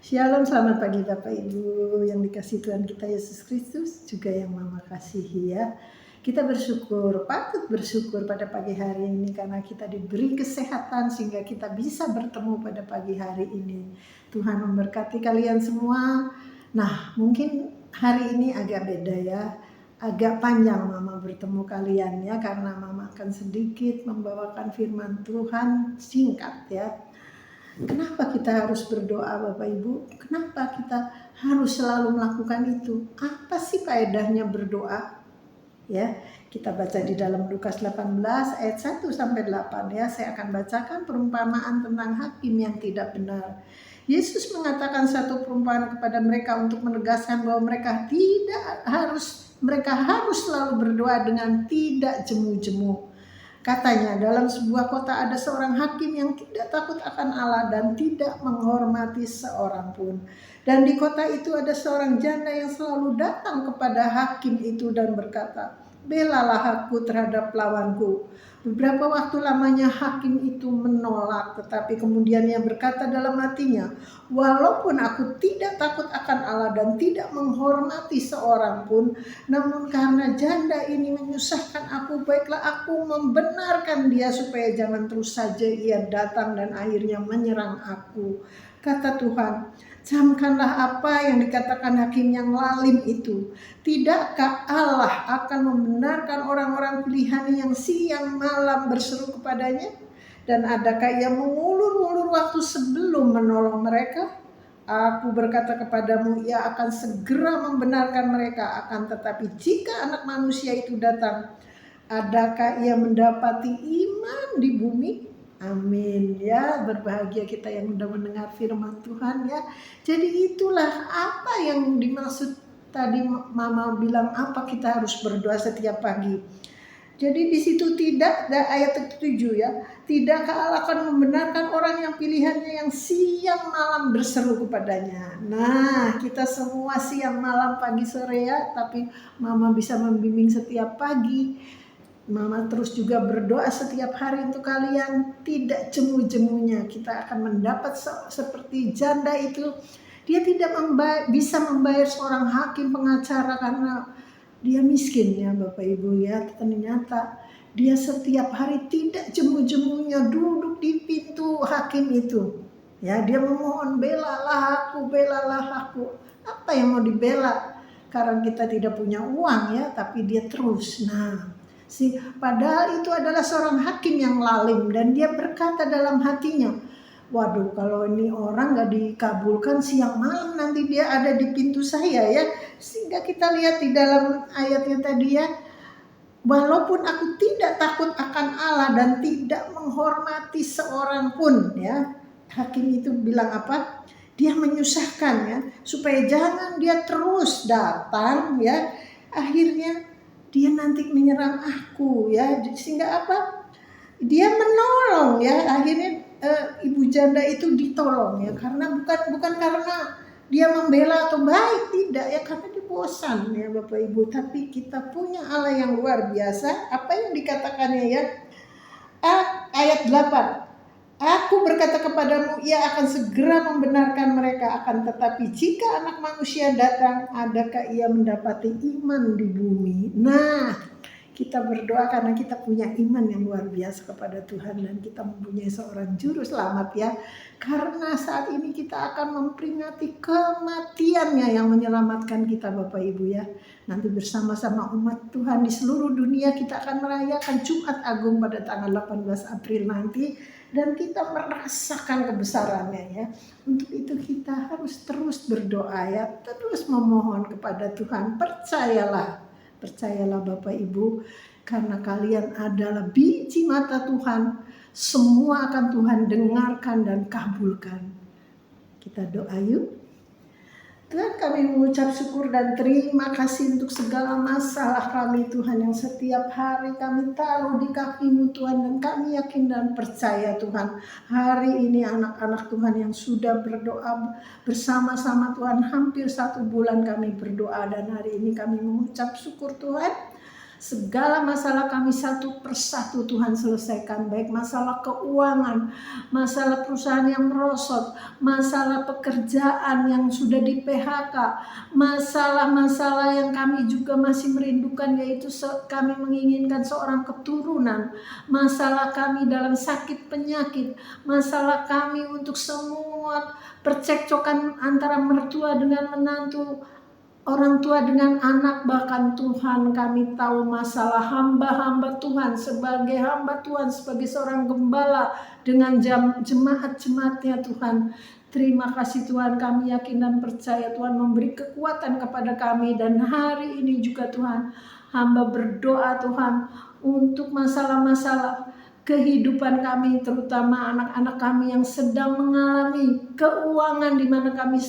Shalom, selamat pagi Bapak Ibu yang dikasihi Tuhan kita Yesus Kristus, juga yang Mama kasihi ya. Kita bersyukur, patut bersyukur pada pagi hari ini karena kita diberi kesehatan sehingga kita bisa bertemu pada pagi hari ini. Tuhan memberkati kalian semua. Nah, mungkin hari ini agak beda ya, agak panjang Mama bertemu kalian ya, karena Mama akan sedikit membawakan firman Tuhan singkat ya. Kenapa kita harus berdoa Bapak Ibu? Kenapa kita harus selalu melakukan itu? Apa sih faedahnya berdoa? Ya, kita baca di dalam Lukas 18 ayat 1 sampai 8 ya. Saya akan bacakan perumpamaan tentang hakim yang tidak benar. Yesus mengatakan satu perumpamaan kepada mereka untuk menegaskan bahwa mereka harus selalu berdoa dengan tidak jemu-jemu. Katanya, dalam sebuah kota ada seorang hakim yang tidak takut akan Allah dan tidak menghormati seorang pun. Dan di kota itu ada seorang janda yang selalu datang kepada hakim itu dan berkata, "Belalah aku terhadap lawanku." Beberapa waktu lamanya hakim itu menolak, tetapi kemudian ia berkata dalam hatinya, "Walaupun aku tidak takut akan Allah dan tidak menghormati seorang pun, namun karena janda ini menyusahkan aku, baiklah aku membenarkan dia supaya jangan terus saja ia datang dan akhirnya menyerang aku." Kata Tuhan, "Camkanlah apa yang dikatakan hakim yang lalim itu. Tidakkah Allah akan membenarkan orang-orang pilihannya yang siang malam berseru kepadanya? Dan adakah ia mengulur-ulur waktu sebelum menolong mereka? Aku berkata kepadamu, ia akan segera membenarkan mereka. Akan tetapi jika Anak Manusia itu datang, adakah ia mendapati iman di bumi?" Amin ya, berbahagia kita yang sudah mendengar firman Tuhan ya. Jadi itulah apa yang dimaksud tadi Mama bilang, apa kita harus berdoa setiap pagi. Jadi di situ tidak, ayat 7 ya, tidakkah Allah akan membenarkan orang yang pilihannya yang siang malam berseru kepadanya. Nah, kita semua siang malam pagi sore ya, tapi Mama bisa membimbing setiap pagi. Mama terus juga berdoa setiap hari untuk kalian, tidak jemu-jemunya. Kita akan mendapat seperti janda itu. Dia tidak bisa membayar seorang hakim pengacara karena dia miskin ya Bapak Ibu ya. Ternyata dia setiap hari tidak jemu-jemunya duduk di pintu hakim itu. Ya, dia memohon, "Belalah aku, belalah aku." Apa yang mau dibela? Karena kita tidak punya uang ya, tapi dia terus. Nah, padahal itu adalah seorang hakim yang lalim dan dia berkata dalam hatinya, "Waduh, kalau ini orang gak dikabulkan siang malam nanti dia ada di pintu saya ya." Sehingga kita lihat di dalam ayatnya tadi ya, "Walaupun aku tidak takut akan Allah dan tidak menghormati seorang pun," ya. Hakim itu bilang apa? Dia menyusahkan ya, supaya jangan dia terus datang ya. Akhirnya dia nanti menyerang aku ya. Sehingga apa? Dia menolong ya. Akhirnya ibu janda itu ditolong ya, karena bukan karena dia membela atau baik, tidak ya, karena dia bosan ya Bapak Ibu. Tapi kita punya Allah yang luar biasa. Apa yang dikatakannya ya? Ayat 8. "Aku berkata kepadamu, ia akan segera membenarkan mereka. Akan tetapi jika Anak Manusia datang, adakah ia mendapati iman di bumi?" Nah, kita berdoa karena kita punya iman yang luar biasa kepada Tuhan dan kita mempunyai seorang juru selamat ya. Karena saat ini kita akan memperingati kematiannya yang menyelamatkan kita Bapak Ibu ya. Nanti bersama-sama umat Tuhan di seluruh dunia kita akan merayakan Jumat Agung pada tanggal 18 April nanti. Dan kita merasakan kebesarannya ya. Untuk itu kita harus terus berdoa ya. Terus memohon kepada Tuhan. Percayalah Bapak Ibu, karena kalian adalah biji mata Tuhan. Semua akan Tuhan dengarkan dan kabulkan. Kita doa yuk. Tuhan, kami mengucap syukur dan terima kasih untuk segala masalah kami Tuhan, yang setiap hari kami taruh di kaki-Mu Tuhan, dan kami yakin dan percaya Tuhan, hari ini anak-anak Tuhan yang sudah berdoa bersama-sama Tuhan, hampir 1 bulan kami berdoa, dan hari ini kami mengucap syukur Tuhan. Segala masalah kami satu persatu Tuhan selesaikan, baik masalah keuangan, masalah perusahaan yang merosot, masalah pekerjaan yang sudah di PHK, masalah-masalah yang kami juga masih merindukan, yaitu kami menginginkan seorang keturunan, masalah kami dalam sakit penyakit, masalah kami untuk semua percekcokan antara mertua dengan menantu, orang tua dengan anak, bahkan Tuhan kami tahu masalah hamba-hamba Tuhan, sebagai hamba Tuhan, sebagai seorang gembala dengan jemaat-jemaatnya Tuhan. Terima kasih Tuhan, kami yakin dan percaya Tuhan memberi kekuatan kepada kami. Dan hari ini juga Tuhan, hamba berdoa Tuhan untuk masalah-masalah kehidupan kami, terutama anak-anak kami yang sedang mengalami keuangan, di mana kami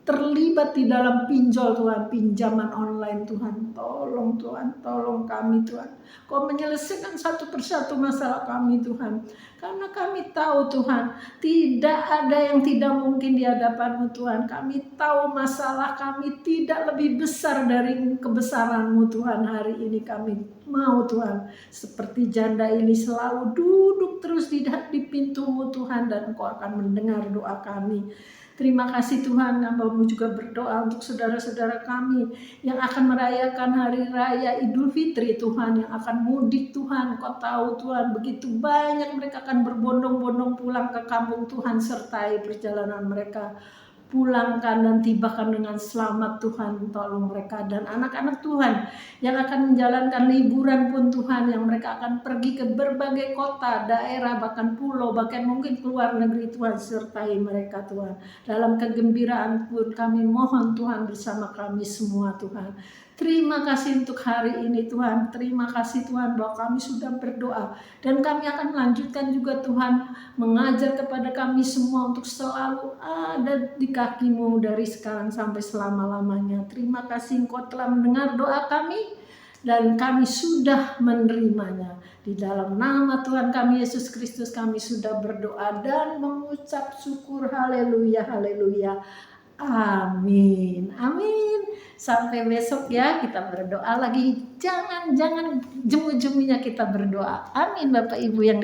terlibat di dalam pinjol Tuhan, pinjaman online Tuhan. Tolong Tuhan, tolong kami Tuhan. Kau menyelesaikan satu persatu masalah kami Tuhan. Karena kami tahu Tuhan, tidak ada yang tidak mungkin di hadapan-Mu Tuhan. Kami tahu masalah kami tidak lebih besar dari kebesaran-Mu Tuhan. Hari ini kami mau Tuhan, seperti janda ini selalu duduk terus di pintu-Mu Tuhan, dan Engkau akan mendengar doa kami. Terima kasih Tuhan, hamba-Mu juga berdoa untuk saudara-saudara kami yang akan merayakan hari raya Idul Fitri Tuhan, yang akan mudik Tuhan. Kau tahu Tuhan, begitu banyak mereka akan berbondong-bondong pulang ke kampung Tuhan, sertai perjalanan mereka. Pulangkan dan tibakan dengan selamat Tuhan, tolong mereka dan anak-anak Tuhan yang akan menjalankan liburan pun Tuhan, yang mereka akan pergi ke berbagai kota, daerah, bahkan pulau, bahkan mungkin keluar negeri Tuhan, sertai mereka Tuhan. Dalam kegembiraan pun kami mohon Tuhan bersama kami semua Tuhan. Terima kasih untuk hari ini Tuhan. Terima kasih Tuhan bahwa kami sudah berdoa. Dan kami akan melanjutkan juga Tuhan, mengajar kepada kami semua untuk selalu ada di kaki-Mu dari sekarang sampai selama-lamanya. Terima kasih Engkau telah mendengar doa kami dan kami sudah menerimanya. Di dalam nama Tuhan kami Yesus Kristus kami sudah berdoa dan mengucap syukur. Haleluya, haleluya. Amin, amin. Sampai besok ya, kita berdoa lagi. Jangan jemu-jemunya kita berdoa. Amin Bapak Ibu yang